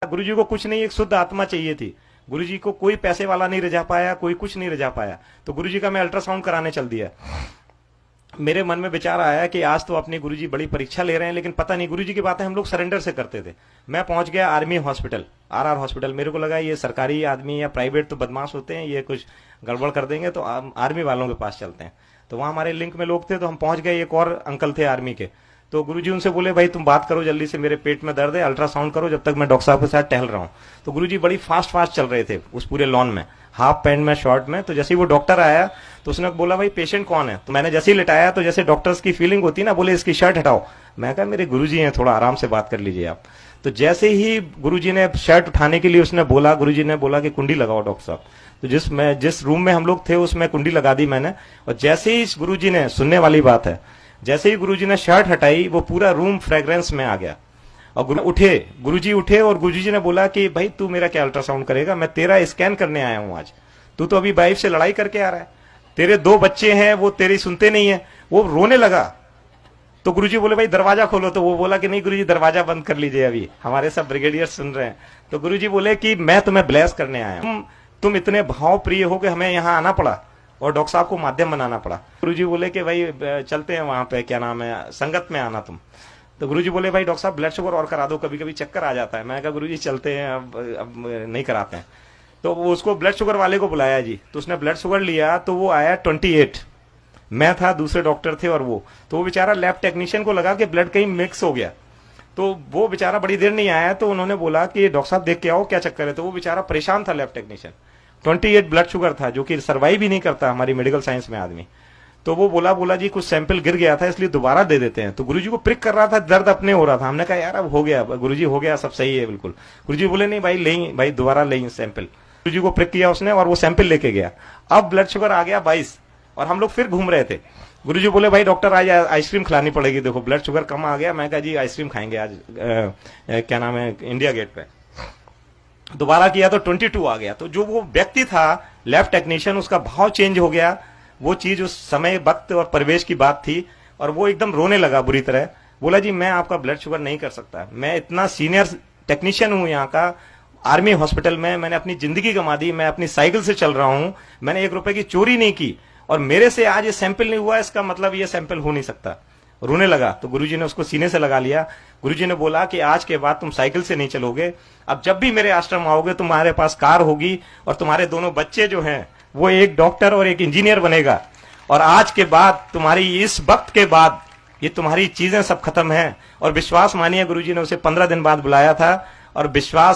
गुरुजी को कुछ नहीं, एक शुद्ध आत्मा चाहिए थी। गुरुजी को कोई पैसे वाला नहीं रिझा पाया, कोई कुछ नहीं रिझा पाया। तो गुरुजी का मैं अल्ट्रासाउंड कराने चल दिया। मेरे मन में विचार आया कि आज तो अपने गुरुजी बड़ी परीक्षा ले रहे हैं, लेकिन पता नहीं, गुरुजी की बातें हम लोग सरेंडर से करते थे। मैं पहुंच गया आर्मी हॉस्पिटल, आरआर हॉस्पिटल। मेरे को लगा ये सरकारी आदमी या प्राइवेट तो बदमाश होते हैं, ये कुछ गड़बड़ कर देंगे, तो आर्मी वालों के पास चलते हैं। तो वहां हमारे लिंक में लोग थे, तो हम पहुंच गए। एक और अंकल थे आर्मी के, तो गुरुजी उनसे बोले, भाई तुम बात करो जल्दी से, मेरे पेट में दर्द है, अल्ट्रासाउंड करो जब तक मैं डॉक्टर साहब के साथ टहल रहा हूँ। तो गुरुजी बड़ी फास्ट फास्ट चल रहे थे उस पूरे लॉन में, हाफ पैंट में, शॉर्ट में। तो जैसे ही वो डॉक्टर आया तो उसने बोला, भाई पेशेंट कौन है? तो मैंने जैसे ही लिटाया, तो जैसे डॉक्टर्स की फीलिंग होती है ना, बोले इसकी शर्ट हटाओ। मैं कहा मेरे गुरुजी हैं, थोड़ा आराम से बात कर लीजिए आप। तो जैसे ही गुरुजी ने शर्ट उठाने के लिए उसने बोला, गुरुजी ने बोला कि कुंडी लगाओ डॉक्टर साहब। तो जिस रूम में हम लोग थे उसमें कुंडी लगा दी मैंने। और जैसे ही गुरुजी ने, सुनने वाली बात है, जैसे ही गुरुजी ने शर्ट हटाई, वो पूरा रूम फ्रेग्रेंस में आ गया। और गुरुजी उठे और गुरुजी ने बोला कि भाई तू मेरा क्या अल्ट्रासाउंड करेगा, मैं तेरा स्कैन करने आया हूं आज। तू तो अभी वाइफ से लड़ाई करके आ रहा है, तेरे 2 बच्चे हैं, वो तेरी सुनते नहीं है। वो रोने लगा। तो गुरुजी बोले भाई दरवाजा खोलो। तो वो बोला कि नहीं गुरुजी, दरवाजा बंद कर लीजिए, अभी हमारे सब ब्रिगेडियर सुन रहे हैं। तो गुरुजी बोले कि मैं तुम्हें ब्लेस करने आया हूं, तुम इतने भाव प्रिय हो कि हमें यहाँ आना पड़ा और डॉक्टर साहब को माध्यम बनाना पड़ा। गुरुजी बोले कि भाई चलते हैं वहां पे, क्या नाम है, संगत में आना तुम। तो गुरुजी बोले भाई डॉक्टर साहब ब्लड शुगर और करा दो, कभी कभी चक्कर आ जाता है। मैं कहा गुरुजी चलते हैं, अब नहीं कराते हैं। तो वो उसको ब्लड शुगर वाले को बुलाया जी, तो उसने ब्लड शुगर लिया, तो वो आया 28। मैं था, दूसरे डॉक्टर थे और वो, तो वो बेचारा लैब टेक्नीशियन को लगा कि ब्लड कहीं मिक्स हो गया। तो वो बेचारा बड़ी देर नहीं आया। तो उन्होंने बोला कि डॉक्टर साहब देख के आओ क्या चक्कर है। तो वो बेचारा परेशान था, लैब टेक्नीशियन। 28 ब्लड शुगर था, जो कि सर्वाइव ही नहीं करता हमारी मेडिकल साइंस में आदमी। तो वो बोला जी कुछ सैंपल गिर गया था, इसलिए दोबारा दे देते हैं। तो गुरुजी को प्रिक कर रहा था, दर्द अपने हो रहा था। हमने कहा यार अब हो गया गुरुजी, हो गया, सब सही है बिल्कुल। गुरुजी बोले नहीं भाई लेंगे, भाई दोबारा लेंगे सैंपल। गुरुजी को प्रिक किया उसने और वो सैंपल लेके गया। अब ब्लड शुगर आ गया 22 और हम लोग फिर घूम रहे थे। गुरुजी बोले भाई डॉक्टर आज आइसक्रीम खिलानी पड़ेगी, देखो ब्लड शुगर कम आ गया। मैं कहा जी आइसक्रीम खाएंगे आज, क्या नाम है, इंडिया गेट पे। दोबारा किया तो 22 आ गया। तो जो वो व्यक्ति था लैब टेक्नीशियन, उसका भाव चेंज हो गया। वो चीज उस समय, वक्त और परिवेश की बात थी, और वो एकदम रोने लगा बुरी तरह। बोला जी मैं आपका ब्लड शुगर नहीं कर सकता, मैं इतना सीनियर टेक्नीशियन हूं यहाँ का, आर्मी हॉस्पिटल में मैंने अपनी जिंदगी गंवा दी, मैं अपनी साइकिल से चल रहा हूं, मैंने 1 रुपए की चोरी नहीं की, और मेरे से आज ये सैंपल नहीं हुआ, इसका मतलब ये सैंपल हो नहीं सकता। रोने लगा। तो गुरुजी ने उसको सीने से लगा लिया। गुरुजी ने बोला कि आज के बाद तुम साइकिल से नहीं चलोगे, अब जब भी मेरे आश्रम आओगे तुम्हारे पास कार होगी, और तुम्हारे दोनों बच्चे जो हैं वो एक डॉक्टर और एक इंजीनियर बनेगा। और आज के बाद, तुम्हारी इस वक्त के बाद, ये तुम्हारी चीजें सब खत्म हैं। और विश्वास मानिए, गुरुजी ने उसे 15 दिन बाद बुलाया था, और विश्वास